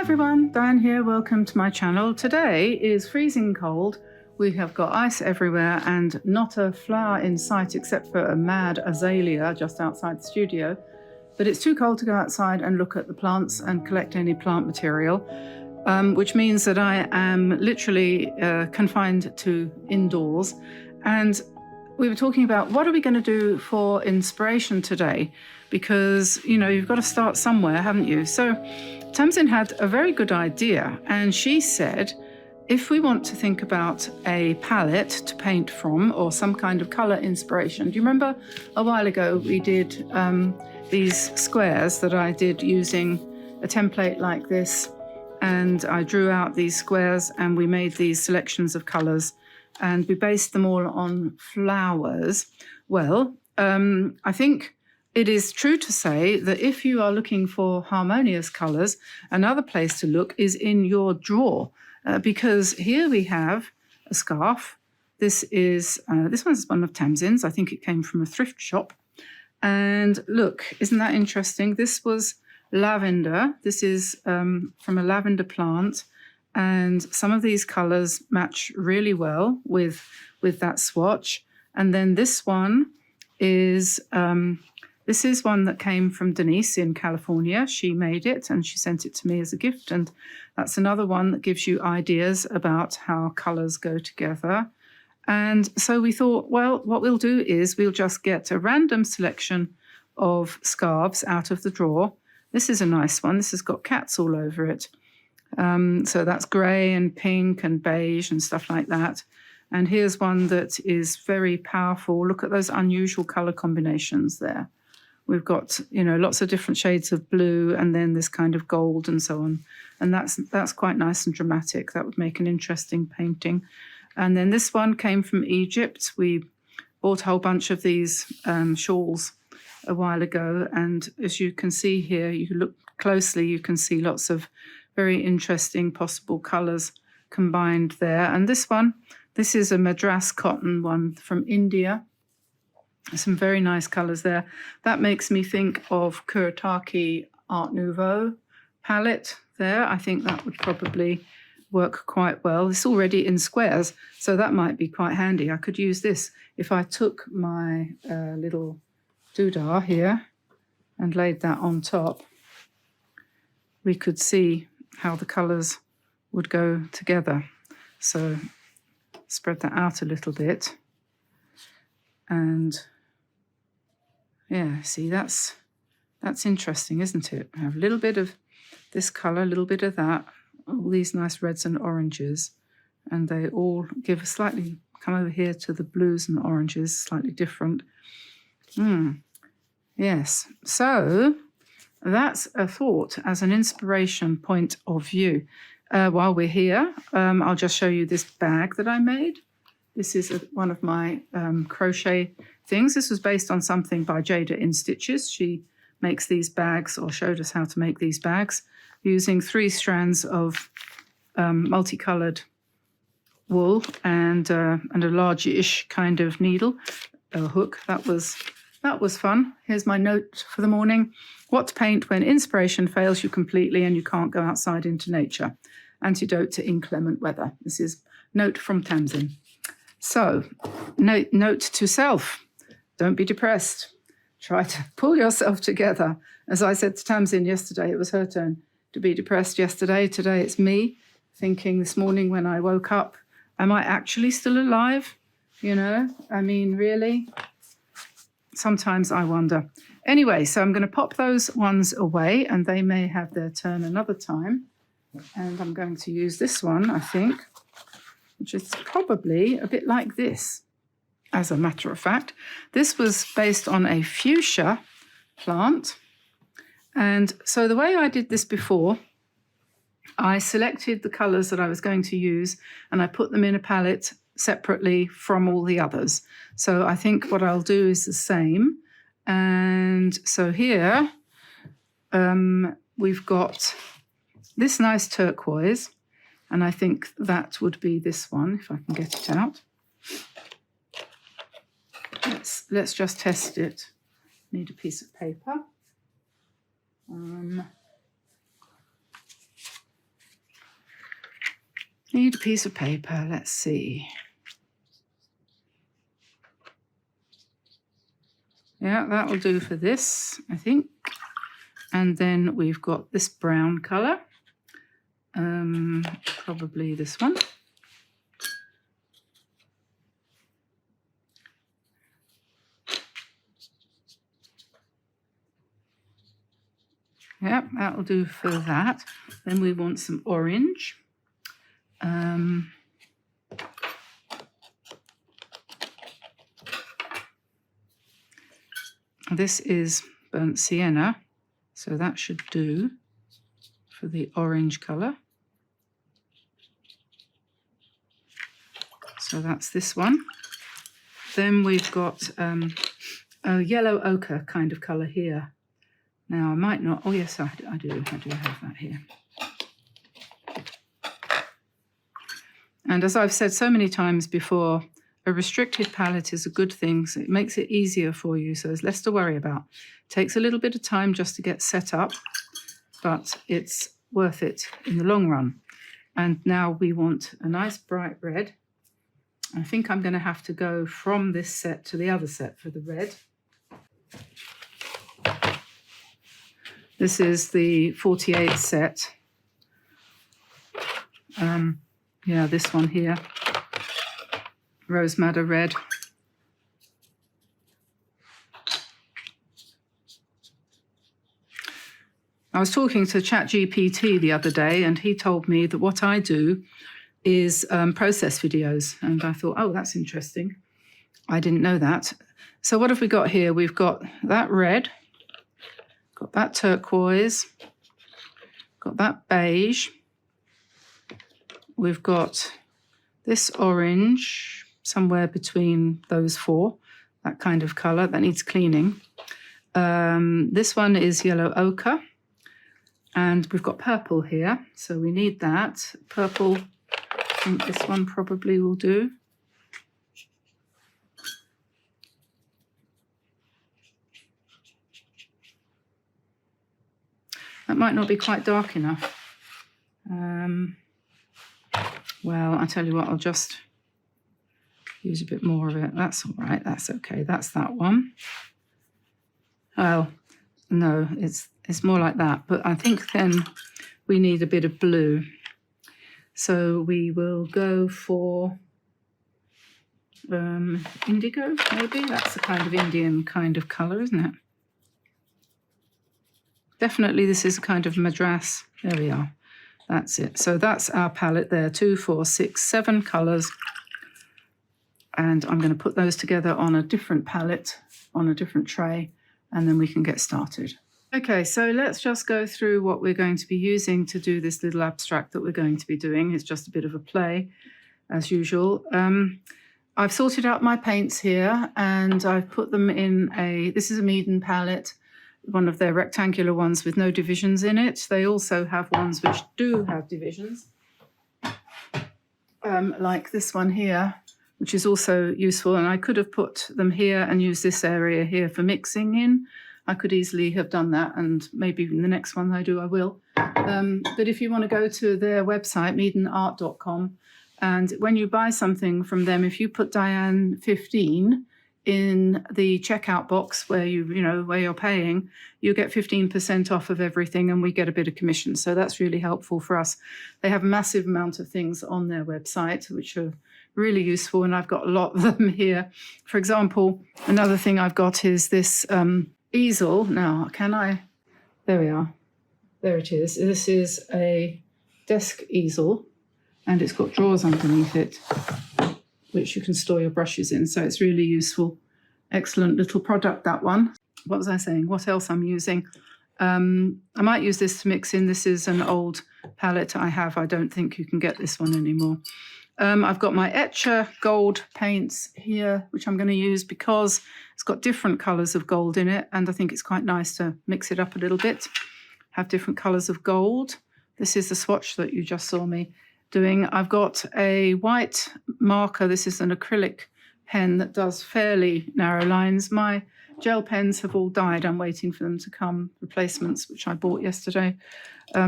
everyone, Diane here, welcome to my channel. Today is freezing cold. We have got ice everywhere and not a flower in sight except for a mad azalea just outside the studio. But it's too cold to go outside and look at the plants and collect any plant material, which means that I am literally confined to indoors. And we were talking about what are we going to do for inspiration today? Because, you know, you've got to start somewhere, haven't you? So Tamsin had a very good idea, and she said, if we want to think about a palette to paint from or some kind of color inspiration, do you remember a while ago we did these squares that I did using a template like this, and I drew out these squares and we made these selections of colors and we based them all on flowers. Well, I think it is true to say that if you are looking for harmonious colors, another place to look is in your drawer, because here we have a scarf. This one's one of Tamsin's. I think it came from a thrift shop. And look, isn't that interesting? This was lavender. This is from a lavender plant. And some of these colors match really well with that swatch. And then this one is, this is one that came from Denise in California. She made it and she sent it to me as a gift. And that's another one that gives you ideas about how colors go together. And so we thought, well, what we'll do is we'll just get a random selection of scarves out of the drawer. This is a nice one. This has got cats all over it. So that's grey and pink and beige and stuff like that. And here's one that is very powerful. Look at those unusual color combinations there. We've got, you know, lots of different shades of blue and then this kind of gold and so on. And that's quite nice and dramatic. That would make an interesting painting. And then this one came from Egypt. We bought a whole bunch of these shawls a while ago. And as you can see here, you look closely, you can see lots of very interesting possible colors combined there. And this one, this is a Madras cotton one from India. Some very nice colors there. That makes me think of Kuretake Art Nouveau palette there. I think that would probably work quite well. It's already in squares, so that might be quite handy. I could use this if I took my little doodah here and laid that on top. We could see how the colors would go together. So spread that out a little bit. And yeah, see, that's interesting, isn't it? I have a little bit of this color, a little bit of that, all these nice reds and oranges, and they all give a slightly, come over here to the blues and oranges, slightly different. Yes, so that's a thought as an inspiration point of view. While we're here, I'll just show you this bag that I made. This is one of my crochet things. This was based on something by Jada in Stitches. She makes these bags, or showed us how to make these bags, using 3 strands of multicolored wool and a large-ish kind of needle, hook. That was fun. Here's my note for the morning. What to paint when inspiration fails you completely and you can't go outside into nature. Antidote to inclement weather. This is note from Tamsin. So, note to self. Don't be depressed. Try to pull yourself together. As I said to Tamsin yesterday, it was her turn to be depressed yesterday. Today it's me, thinking this morning when I woke up, am I actually still alive? You know, I mean, really? Sometimes I wonder. Anyway, so I'm going to pop those ones away and they may have their turn another time. And I'm going to use this one, I think, which is probably a bit like this. As a matter of fact, this was based on a fuchsia plant. And so the way I did this before, I selected the colors that I was going to use and I put them in a palette separately from all the others. So I think what I'll do is the same. And so here we've got this nice turquoise, and I think that would be this one, if I can get it out. Let's just test it. Need a piece of paper. Need a piece of paper, let's see. Yeah, that will do for this, I think. And then we've got this brown colour, probably this one. Yep, that will do for that. Then we want some orange. This is burnt sienna, so that should do for the orange colour. So that's this one. Then we've got a yellow ochre kind of colour here. Now I might not, oh yes, I do have that here. And as I've said so many times before, a restricted palette is a good thing. So it makes it easier for you, so there's less to worry about. It takes a little bit of time just to get set up, but it's worth it in the long run. And now we want a nice bright red. I think I'm going to have to go from this set to the other set for the red. This is the 48 set. Yeah, this one here. Rose Madder red. I was talking to ChatGPT the other day, and he told me that what I do is process videos. And I thought, oh, that's interesting. I didn't know that. So what have we got here? We've got that red, got that turquoise, got that beige. We've got this orange, somewhere between those four, that kind of colour that needs cleaning. This one is yellow ochre, and we've got purple here, so we need that. Purple, I think this one probably will do. That might not be quite dark enough. Well, I tell you what, I'll just use a bit more of it. That's all right, that's okay. That's that one. Oh, no, it's more like that. But I think then we need a bit of blue. So we will go for indigo, maybe. That's a kind of Indian kind of colour, isn't it? Definitely this is a kind of Madras. There we are. That's it. So that's our palette there. 2, 4, 6, 7 colours. And I'm going to put those together on a different palette, on a different tray, and then we can get started. Okay, so let's just go through what we're going to be using to do this little abstract that we're going to be doing. It's just a bit of a play, as usual. I've sorted out my paints here, and I've put them in this is a Meaden palette, one of their rectangular ones with no divisions in it. They also have ones which do have divisions, like this one here, which is also useful. And I could have put them here and used this area here for mixing in. I could easily have done that, and maybe in the next one I do, I will. But if you want to go to their website, meadenart.com, and when you buy something from them, if you put Diane 15 in the checkout box where where you're paying, you get 15% off of everything, and we get a bit of commission. So that's really helpful for us. They have a massive amount of things on their website which are really useful, and I've got a lot of them here. For example, another thing I've got is this easel. Now, there we are. There it is. This is a desk easel, and it's got drawers underneath it, which you can store your brushes in. So it's really useful. Excellent little product, that one. What was I saying? What else I'm using? I might use this to mix in. This is an old palette I have. I don't think you can get this one anymore. I've got my Etcher gold paints here, which I'm going to use because it's got different colours of gold in it, and I think it's quite nice to mix it up a little bit, have different colours of gold. This is the swatch that you just saw me doing. I've got a white marker. This is an acrylic pen that does fairly narrow lines. My gel pens have all died. I'm waiting for them to come, replacements, which I bought yesterday.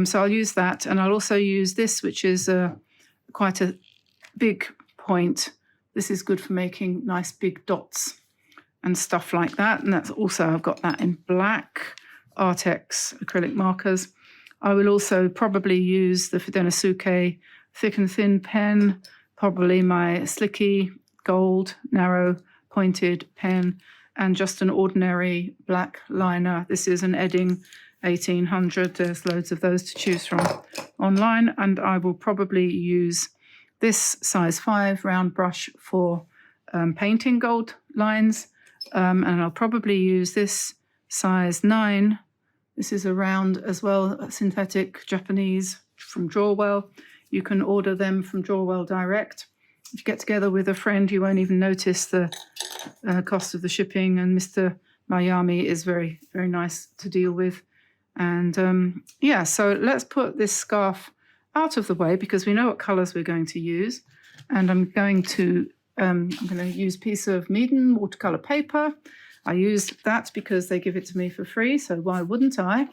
So I'll use that, and I'll also use this, which is a quite a big point. This is good for making nice big dots and stuff like that. And that's also, I've got that in black Artex acrylic markers. I will also probably use the Fudenosuke thick and thin pen, probably my Slicky gold narrow pointed pen, and just an ordinary black liner. This is an Edding 1800. There's loads of those to choose from online. And I will probably use this size 5 round brush for painting gold lines. And I'll probably use this size 9. This is a round as well, synthetic Japanese from Drawell. You can order them from Drawell direct. If you get together with a friend, you won't even notice the cost of the shipping. And Mr. Miami is very, very nice to deal with. And yeah, so let's put this scarf out of the way because we know what colours we're going to use. And I'm going to use a piece of Meaden watercolour paper. I use that because they give it to me for free, so why wouldn't I?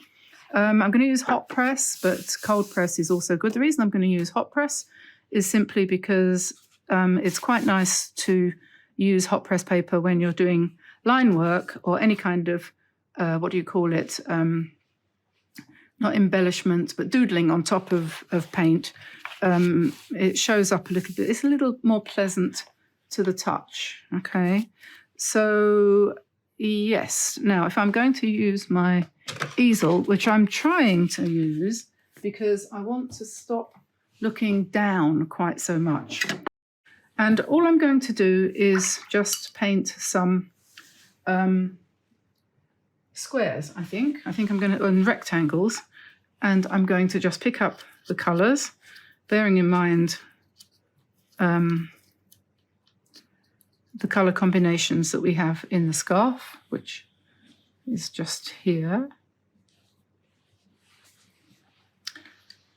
I'm going to use hot press, but cold press is also good. The reason I'm going to use hot press is simply because it's quite nice to use hot press paper when you're doing line work or any kind of, what do you call it? Not embellishment, but doodling on top of paint. It shows up a little bit. It's a little more pleasant to the touch, okay? So, yes. Now, if I'm going to use my easel, which I'm trying to use because I want to stop looking down quite so much. And all I'm going to do is just paint some squares, I think. I think I'm going to, and rectangles, and I'm going to just pick up the colours, bearing in mind the colour combinations that we have in the scarf, which is just here.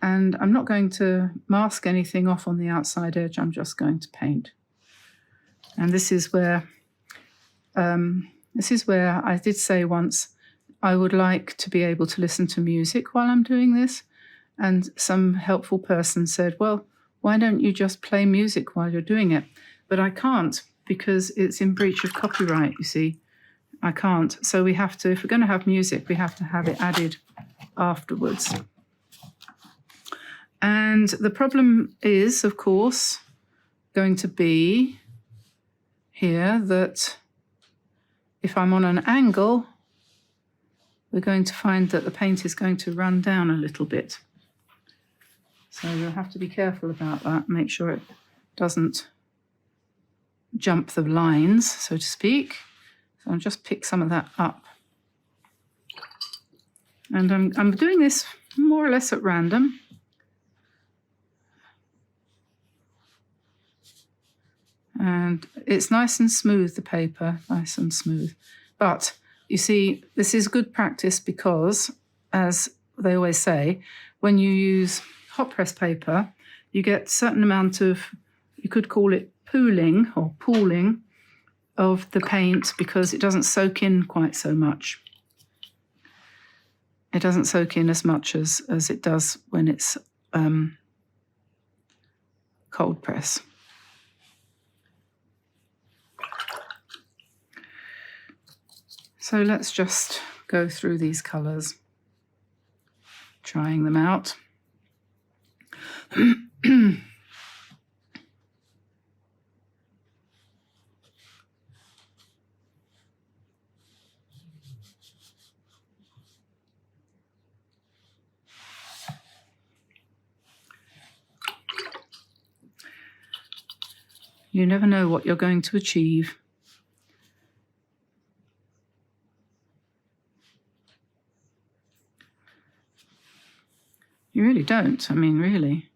And I'm not going to mask anything off on the outside edge, I'm just going to paint. And this is where I did say once, I would like to be able to listen to music while I'm doing this. And some helpful person said, well, why don't you just play music while you're doing it? But I can't because it's in breach of copyright, you see. I can't. So we have to, if we're going to have music, we have to have it added afterwards. And the problem is, of course, going to be here that if I'm on an angle, we're going to find that the paint is going to run down a little bit. So you'll have to be careful about that, make sure it doesn't jump the lines, so to speak. So I'll just pick some of that up. And I'm doing this more or less at random. And it's nice and smooth, the paper, nice and smooth. But you see, this is good practice because, as they always say, when you use hot press paper, you get a certain amount of, you could call it pooling or pooling of the paint because it doesn't soak in quite so much. It doesn't soak in as much as it does when it's cold press. So let's just go through these colours, trying them out. You never know what you're going to achieve. You really don't. I mean, really.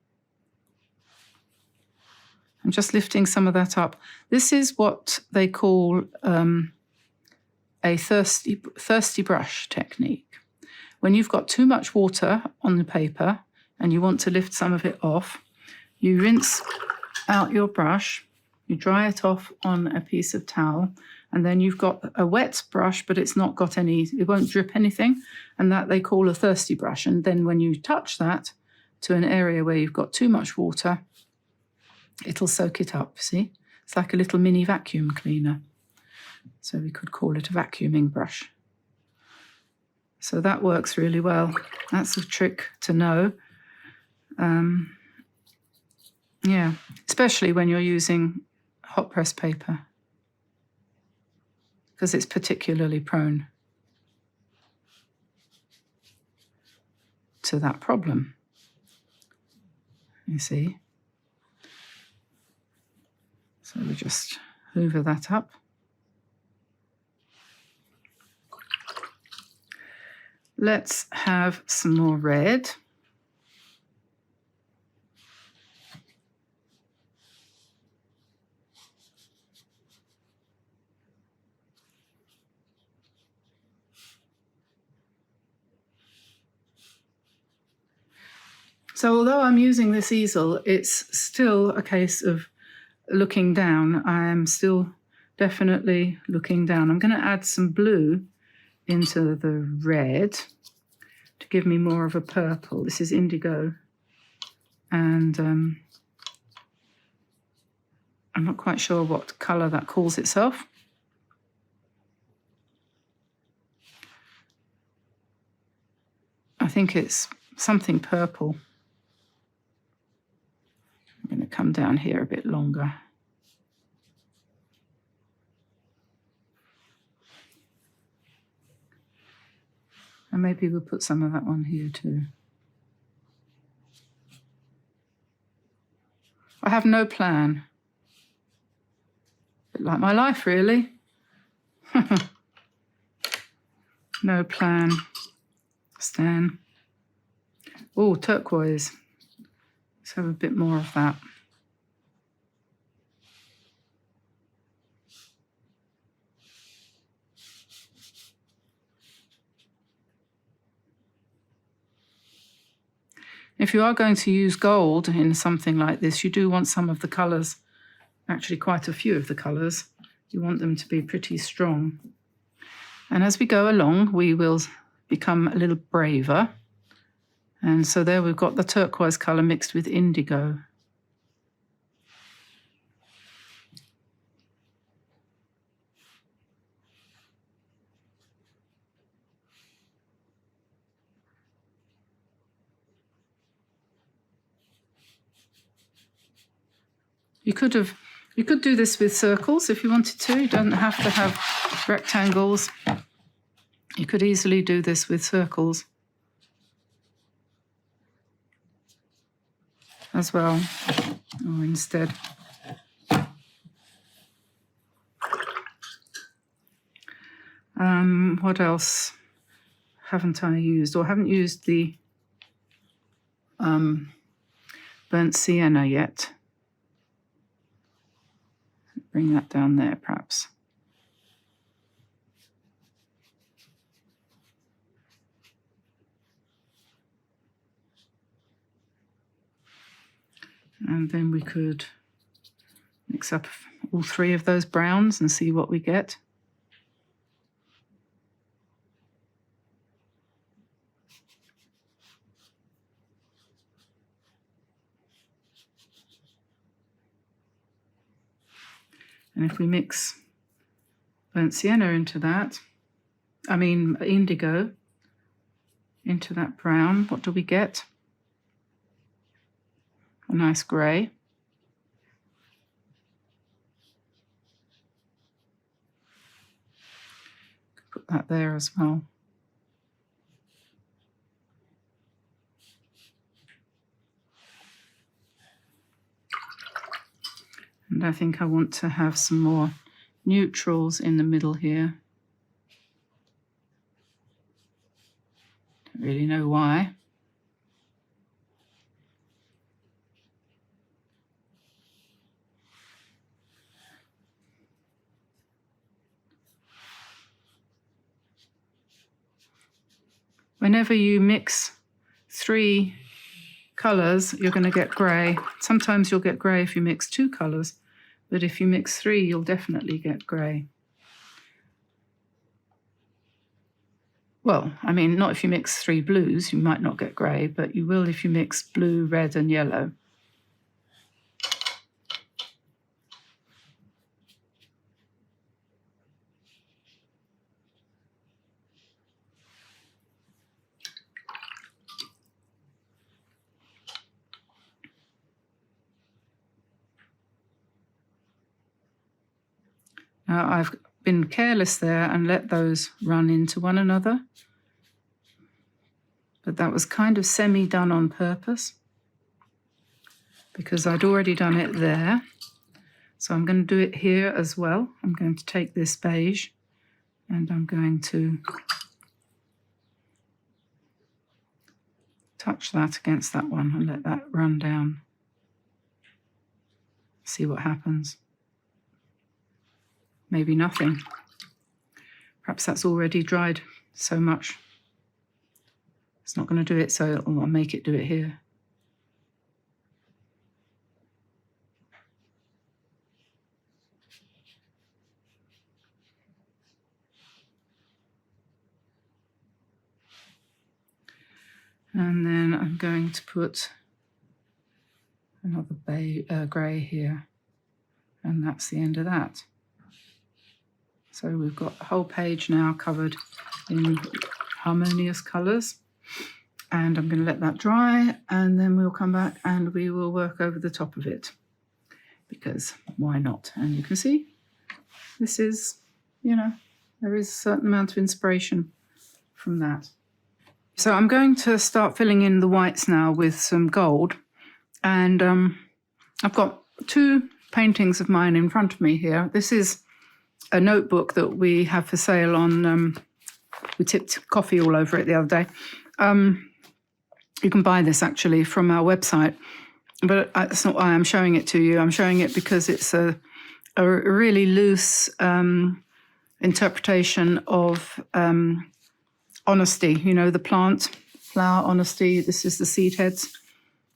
I'm just lifting some of that up. This is what they call a thirsty brush technique. When you've got too much water on the paper and you want to lift some of it off, you rinse out your brush, you dry it off on a piece of towel, and then you've got a wet brush, but it's not got any, it won't drip anything, and that they call a thirsty brush. And then when you touch that to an area where you've got too much water, it'll soak it up, see? It's like a little mini vacuum cleaner. So we could call it a vacuuming brush. So that works really well. That's a trick to know. Yeah, especially when you're using hot press paper, because it's particularly prone to that problem, you see. So we just hoover that up. Let's have some more red. So although I'm using this easel, it's still a case of looking down. I am still definitely looking down. I'm going to add some blue into the red to give me more of a purple. This is indigo, and I'm not quite sure what colour that calls itself. I think it's something purple. I'm going to come down here a bit longer. And maybe we'll put some of that on here too. I have no plan. A bit like my life, really. No plan. Stan. Oh, turquoise. Let's have a bit more of that. If you are going to use gold in something like this, you do want some of the colours, actually quite a few of the colours, you want them to be pretty strong. And as we go along, we will become a little braver. And so there we've got the turquoise colour mixed with indigo. You could do this with circles if you wanted to. You don't have to have rectangles. You could easily do this with circles as well, or instead. What else haven't I used? Or haven't used the burnt sienna yet. Bring that down there, perhaps. And then we could mix up all three of those browns and see what we get. And if we mix burnt sienna into that, indigo into that brown, what do we get? A nice grey. Put that there as well. And I think I want to have some more neutrals in the middle here. Don't really know why. Whenever you mix three colours, you're going to get grey. Sometimes you'll get grey if you mix two colours, but if you mix three, you'll definitely get grey. Well, not if you mix three blues, you might not get grey, but you will if you mix blue, red and yellow. Now I've been careless there and let those run into one another, but that was kind of semi-done on purpose because I'd already done it there. So I'm going to do it here as well. I'm going to take this beige and I'm going to touch that against that one and let that run down. See what happens. Maybe nothing. Perhaps that's already dried so much. It's not going to do it, so I'll make it do it here. And then I'm going to put another grey here, and that's the end of that. So we've got a whole page now covered in harmonious colours, and I'm going to let that dry, and then we'll come back and we will work over the top of it, because why not? And you can see this is, you know, there is a certain amount of inspiration from that. So I'm going to start filling in the whites now with some gold, and I've got two paintings of mine in front of me here. This is a notebook that we have for sale on, we tipped coffee all over it the other day. You can buy this actually from our website, but that's not why I'm showing it to you. I'm showing it because it's a really loose interpretation of honesty, you know, the plant, flower, honesty. This is the seed heads.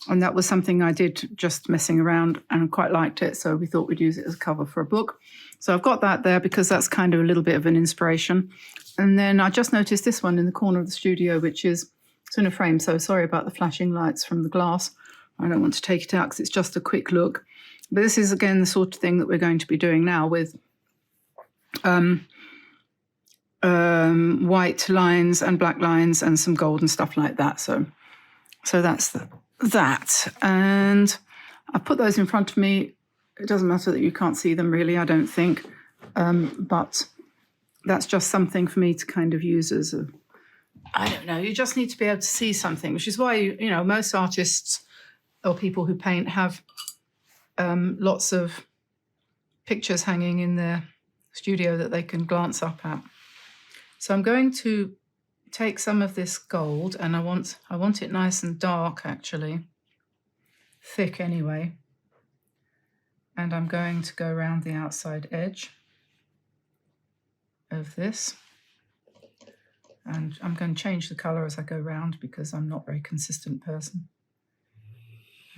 And that was something I did just messing around and quite liked it. So we thought we'd use it as a cover for a book. So I've got that there because that's kind of a little bit of an inspiration. And then I just noticed this one in the corner of the studio, which is, it's in a frame. So sorry about the flashing lights from the glass. I don't want to take it out because it's just a quick look. But this is, again, the sort of thing that we're going to be doing now with white lines and black lines and some gold and stuff like that. So that's that. And I put those in front of me. It doesn't matter that you can't see them really, I don't think. But that's just something for me to kind of use as a, I don't know, you just need to be able to see something, which is why, you know, most artists or people who paint have lots of pictures hanging in their studio that they can glance up at. So I'm going to take some of this gold, and I want it nice and dark, actually, thick anyway. And I'm going to go around the outside edge of this. And I'm going to change the colour as I go round because I'm not a very consistent person.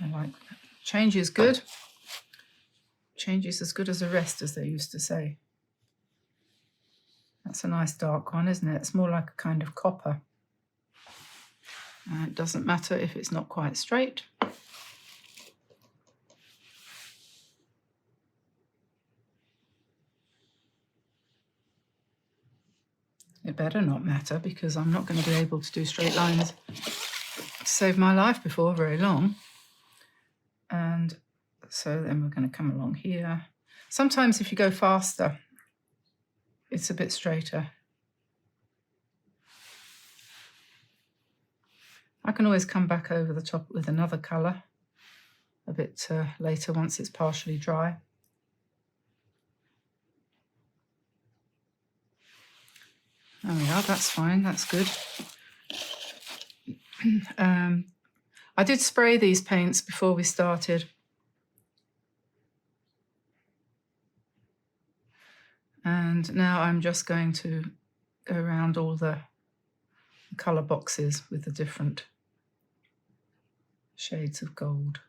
I like that. Change is good. Change is as good as a rest, as they used to say. That's a nice dark one, isn't it? It's more like a kind of copper. It doesn't matter if it's not quite straight. It better not matter because I'm not going to be able to do straight lines to save my life before very long. And so then we're going to come along here. Sometimes if you go faster, it's a bit straighter. I can always come back over the top with another colour a bit later once it's partially dry. There we are, that's fine, that's good. I did spray these paints before we started. And now I'm just going to go around all the colour boxes with the different shades of gold.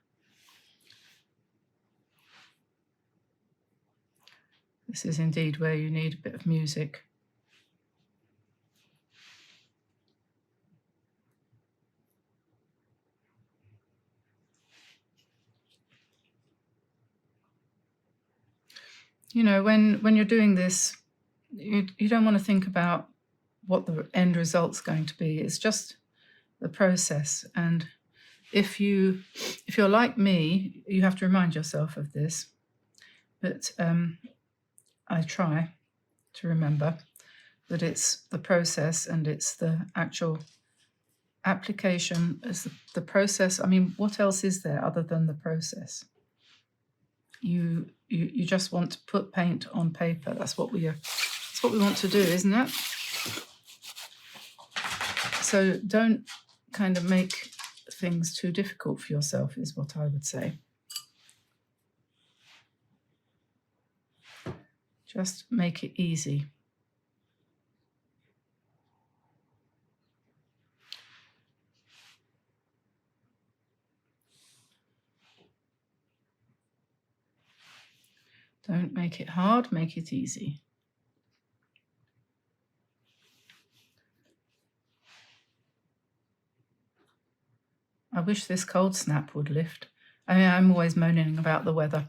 This is indeed where you need a bit of music. You know, when you're doing this, you don't want to think about what the end result's going to be. It's just the process. And if you're like me, you have to remind yourself of this. But I try to remember that it's the process and it's the actual application as the process. I mean, what else is there other than the process? You just want to put paint on paper. That's what we want to do, isn't it? So don't kind of make things too difficult for yourself, is what I would say. Just make it easy. Don't make it hard, make it easy. I wish this cold snap would lift. I mean, I'm always moaning about the weather.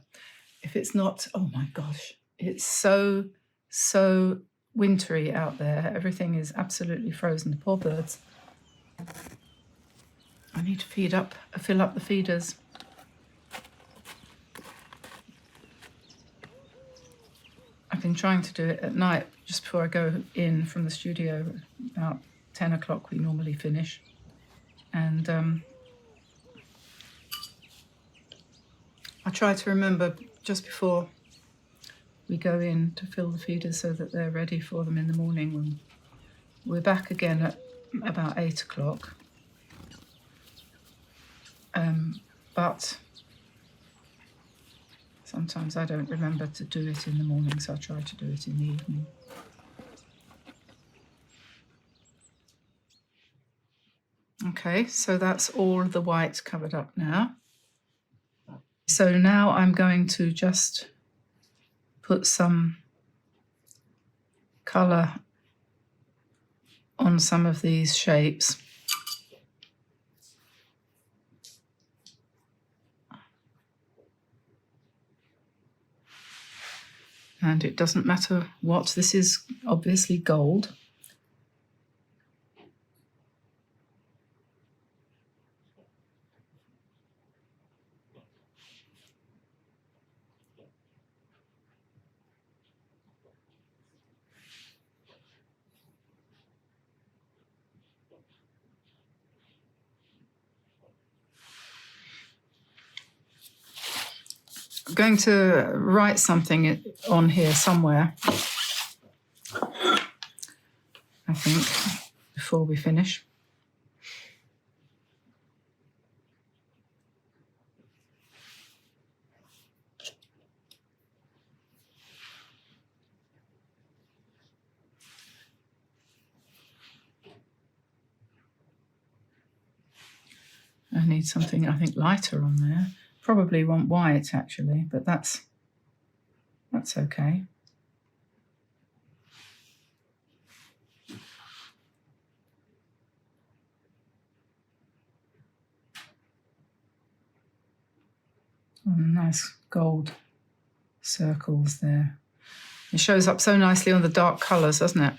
If it's not, oh my gosh, it's so wintry out there. Everything is absolutely frozen. The poor birds. I need to fill up the feeders. I've been trying to do it at night, just before I go in from the studio. About 10 o'clock we normally finish. And I try to remember just before we go in to fill the feeders so that they're ready for them in the morning when we're back again at about 8 o'clock. But sometimes I don't remember to do it in the morning, so I try to do it in the evening. Okay, so that's all the white covered up now. So now I'm going to just put some colour on some of these shapes. And it doesn't matter what, this is obviously gold. I'm going to write something on here somewhere, I think, before we finish. I need something, I think, lighter on there. Probably want white, actually, but that's okay. Oh, nice gold circles there. It shows up so nicely on the dark colours, doesn't it?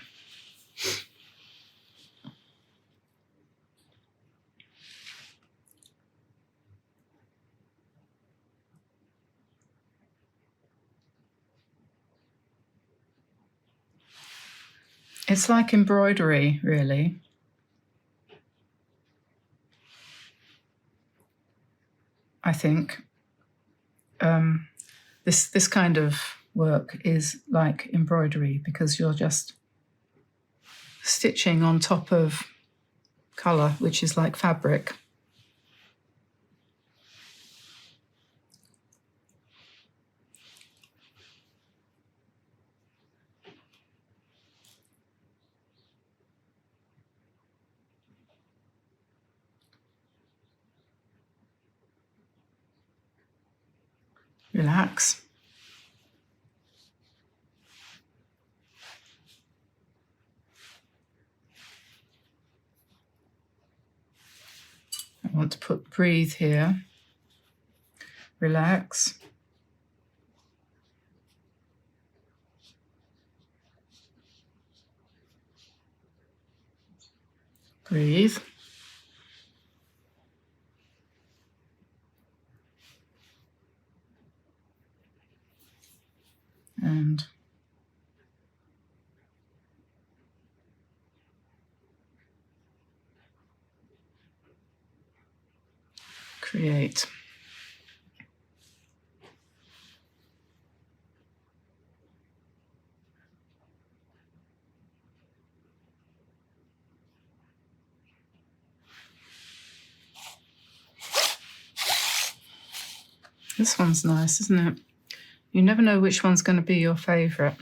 It's like embroidery, really. I think this kind of work is like embroidery because you're just stitching on top of colour, which is like fabric. Relax. I want to put breathe here. Relax. Breathe. And create. This one's nice, isn't it? You never know which one's going to be your favourite.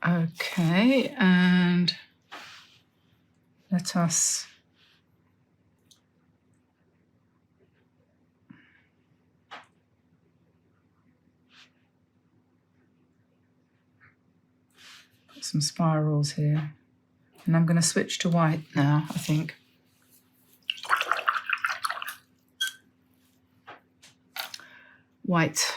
Okay, and let us put some spirals here. And I'm going to switch to white now, I think. White.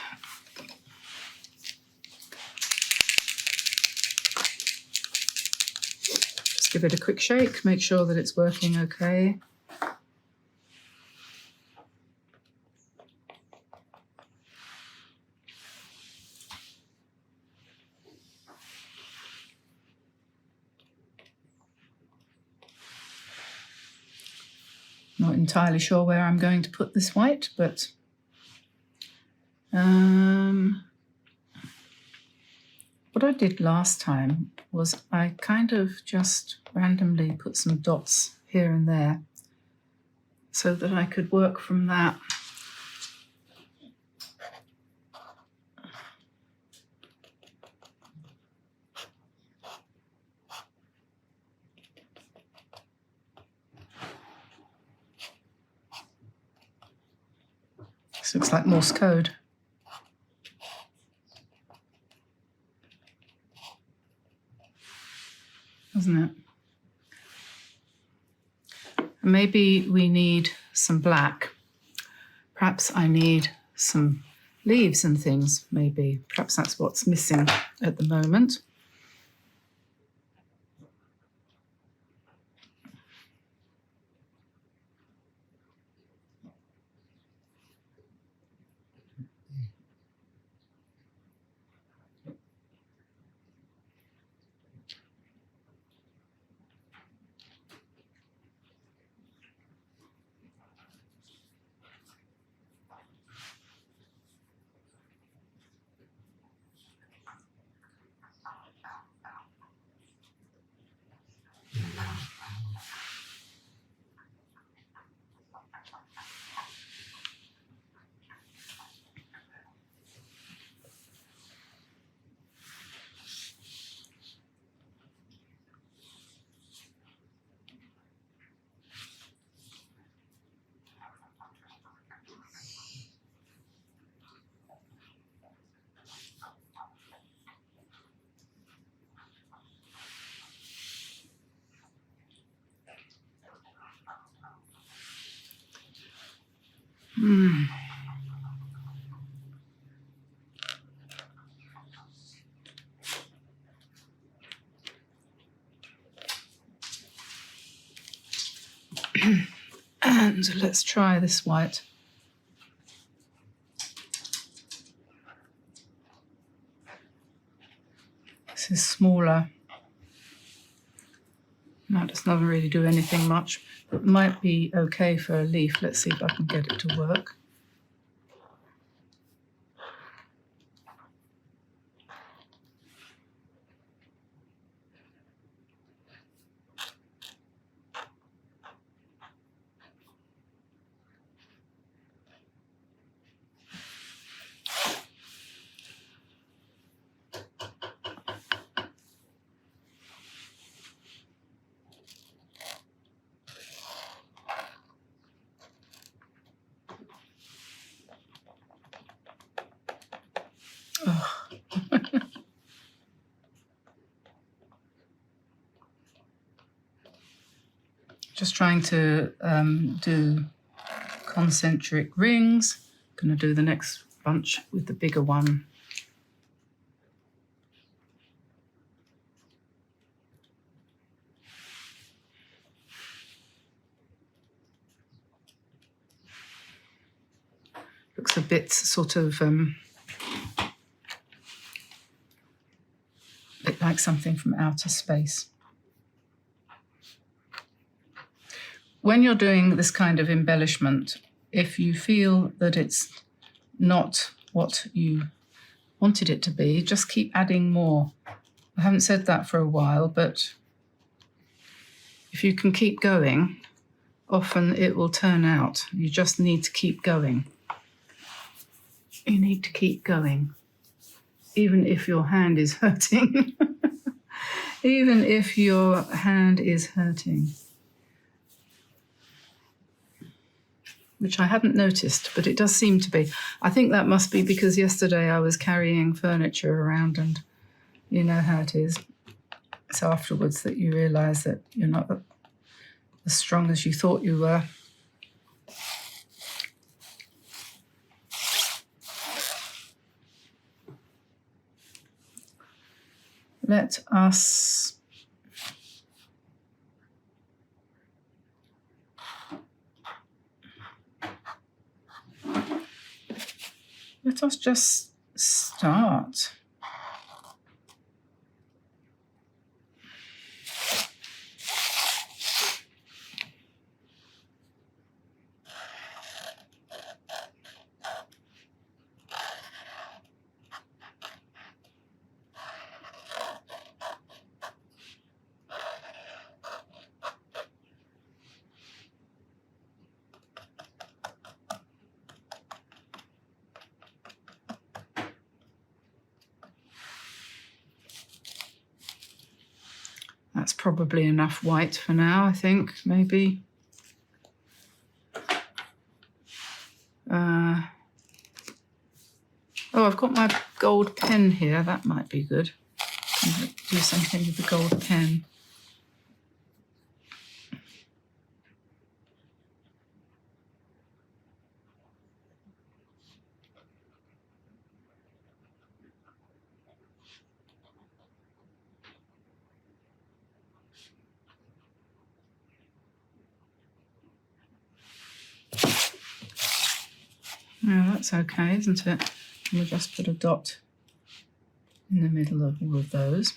Just give it a quick shake, make sure that it's working okay. Not entirely sure where I'm going to put this white, but what I did last time was I kind of just randomly put some dots here and there so that I could work from that. This looks like Morse code. Doesn't it? Maybe we need some black. Perhaps I need some leaves and things, maybe. Perhaps that's what's missing at the moment. And let's try this white. This is smaller. That doesn't really do anything much, but might be okay for a leaf. Let's see if I can get it to work. Just trying to do concentric rings. I'm going to do the next bunch with the bigger one. looks a bit sort of bit like something from outer space. When you're doing this kind of embellishment, if you feel that it's not what you wanted it to be, just keep adding more. I haven't said that for a while, but if you can keep going, often it will turn out. You just need to keep going. You need to keep going, even if your hand is hurting. Even if your hand is hurting. Which I hadn't noticed, but it does seem to be. I think that must be because yesterday I was carrying furniture around, and you know how it is. It's afterwards that you realise that you're not as strong as you thought you were. Let us just start. That's probably enough white for now, I think, maybe. Oh, I've got my gold pen here. That might be good. Do something with the gold pen. Yeah, that's okay, isn't it? And we'll just put a dot in the middle of all of those.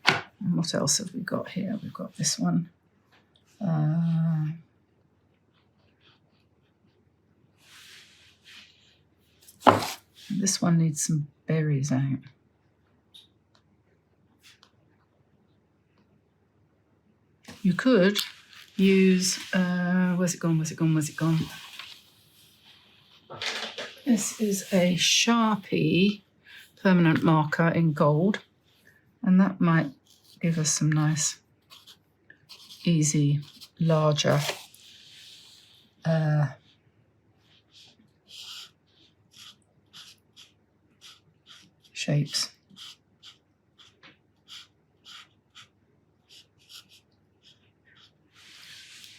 And what else have we got here? We've got this one. This one needs some berries out. You could use, where's it gone? This is a Sharpie permanent marker in gold, and that might give us some nice, easy, larger shapes.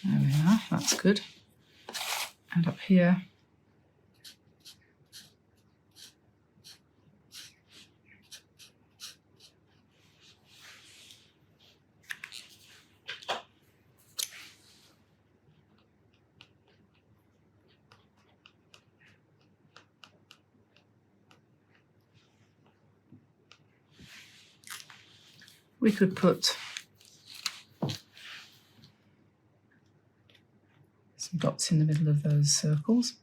There we are, that's good. And up here, we could put some dots in the middle of those circles.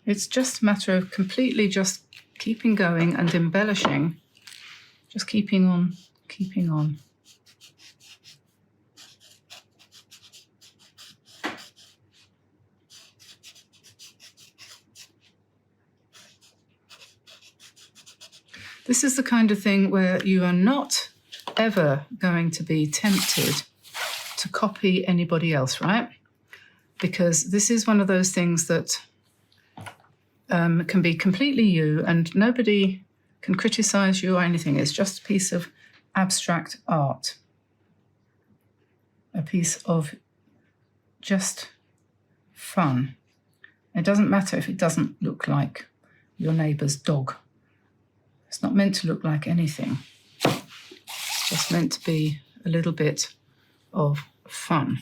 It's just a matter of completely just keeping going and embellishing, just keeping on. This is the kind of thing where you are not ever going to be tempted to copy anybody else, right? Because this is one of those things that can be completely you, and nobody can criticize you or anything. It's just a piece of abstract art, a piece of just fun. It doesn't matter if it doesn't look like your neighbour's dog. It's not meant to look like anything. It's just meant to be a little bit of fun.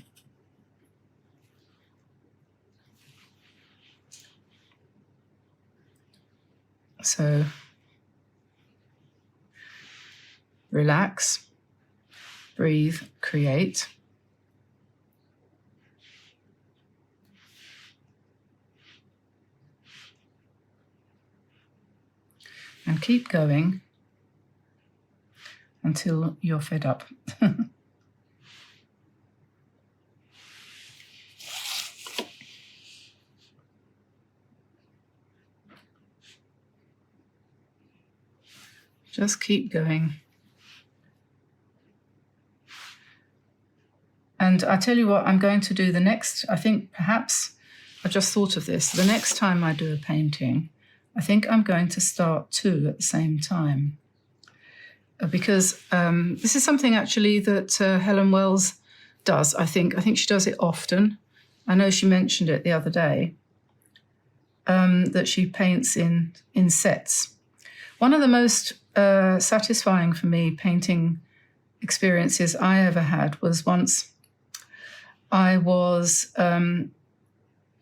So relax, breathe, create. And keep going until you're fed up. Just keep going. And I tell you what, I'm going to do the next, I think perhaps, I just thought of this, the next time I do a painting, I think I'm going to start 2 at the same time. Because this is something actually that Helen Wells does, I think. I think she does it often. I know she mentioned it the other day, that she paints in sets. One of the most satisfying for me painting experiences I ever had was once I was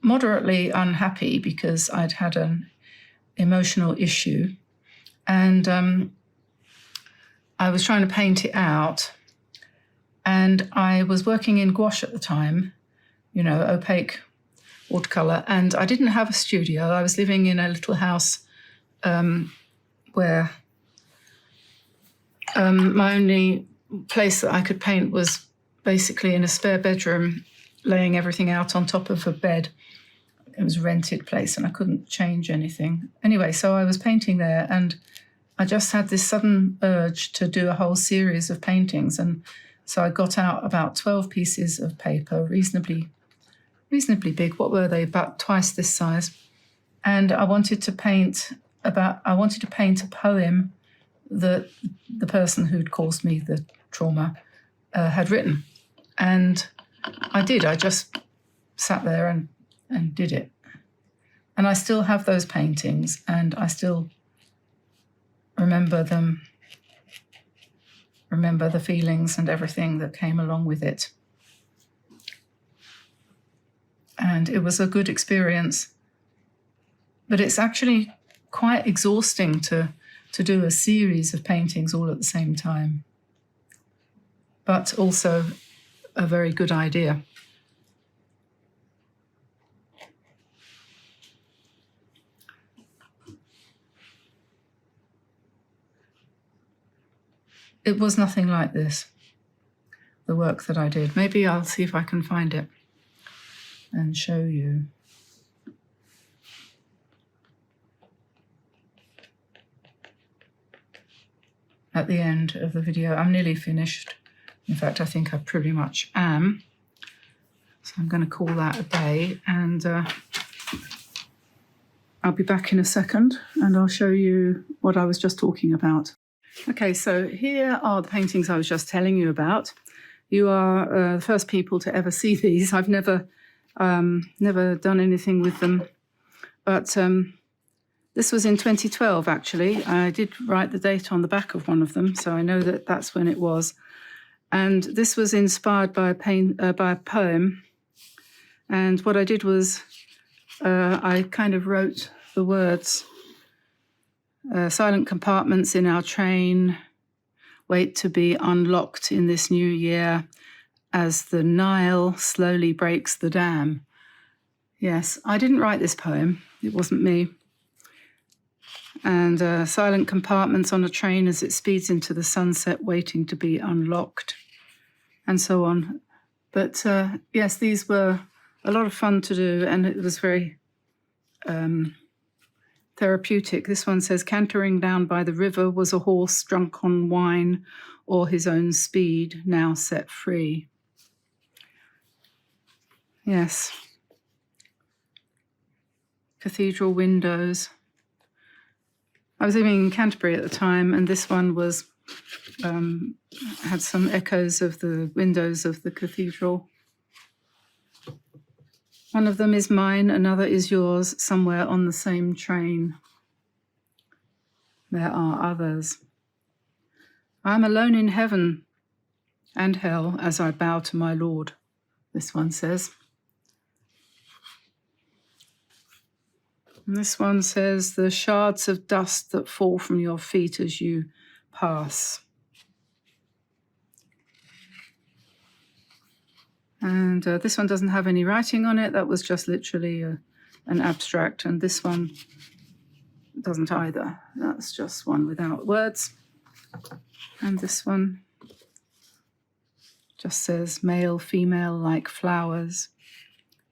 moderately unhappy because I'd had an emotional issue, and I was trying to paint it out, and I was working in gouache at the time, you know, opaque watercolor, and I didn't have a studio. I was living in a little house where my only place that I could paint was basically in a spare bedroom, laying everything out on top of a bed. It was a rented place and I couldn't change anything. Anyway, so I was painting there, and I just had this sudden urge to do a whole series of paintings. And so I got out about 12 pieces of paper, reasonably big. What were they? About twice this size. And I wanted to paint a poem that the person who'd caused me the trauma had written. And I did. I just sat there and did it. And I still have those paintings, and I still remember them, remember the feelings and everything that came along with it. And it was a good experience. But it's actually quite exhausting to do a series of paintings all at the same time. But also a very good idea. It was nothing like this, the work that I did. Maybe I'll see if I can find it and show you. At the end of the video, I'm nearly finished. In fact, I think I pretty much am. So I'm going to call that a day, and I'll be back in a second and I'll show you what I was just talking about. Okay, so here are the paintings I was just telling you about. You are the first people to ever see these. I've never done anything with them, but this was in 2012, actually. I did write the date on the back of one of them, so I know that that's when it was. And this was inspired by a poem. And what I did was I kind of wrote the words, silent compartments in our train wait to be unlocked in this new year as the Nile slowly breaks the dam. Yes, I didn't write this poem. It wasn't me. And silent compartments on a train as it speeds into the sunset waiting to be unlocked, and so on. But yes, these were a lot of fun to do, and it was very therapeutic. This one says, cantering down by the river was a horse drunk on wine or his own speed, now set free. Yes. Cathedral windows. I was living in Canterbury at the time, and this one was had some echoes of the windows of the cathedral. One of them is mine, another is yours, somewhere on the same train. There are others. I am alone in heaven and hell as I bow to my Lord, this one says. And this one says, the shards of dust that fall from your feet as you pass. And this one doesn't have any writing on it. That was just literally an abstract. And this one doesn't either. That's just one without words. And this one just says male, female, like flowers.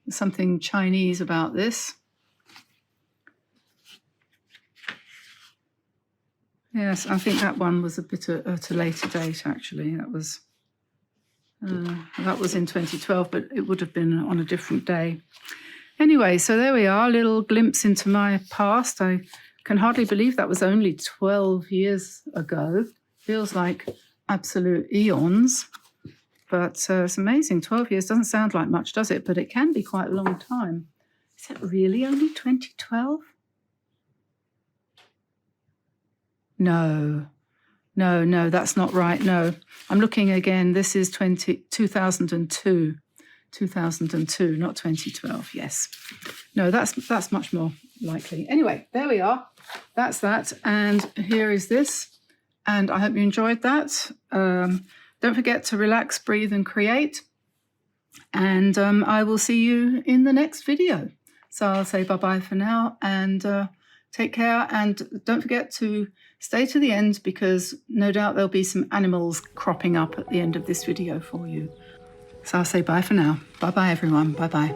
There's something Chinese about this. Yes, I think that one was a bit at a later date, actually. That was in 2012, but it would have been on a different day. Anyway, so there we are, a little glimpse into my past. I can hardly believe that was only 12 years ago. Feels like absolute eons. But it's amazing. 12 years doesn't sound like much, does it? But it can be quite a long time. Is it really only 2012? No, that's not right. No, I'm looking again. This is 2002, not 2012. Yes. No, that's much more likely. Anyway, there we are. That's that. And here is this. And I hope you enjoyed that. Don't forget to relax, breathe, and create. And I will see you in the next video. So I'll say bye-bye for now, and take care. And don't forget to stay to the end, because no doubt there'll be some animals cropping up at the end of this video for you. So I'll say bye for now. Bye-bye, everyone. Bye-bye.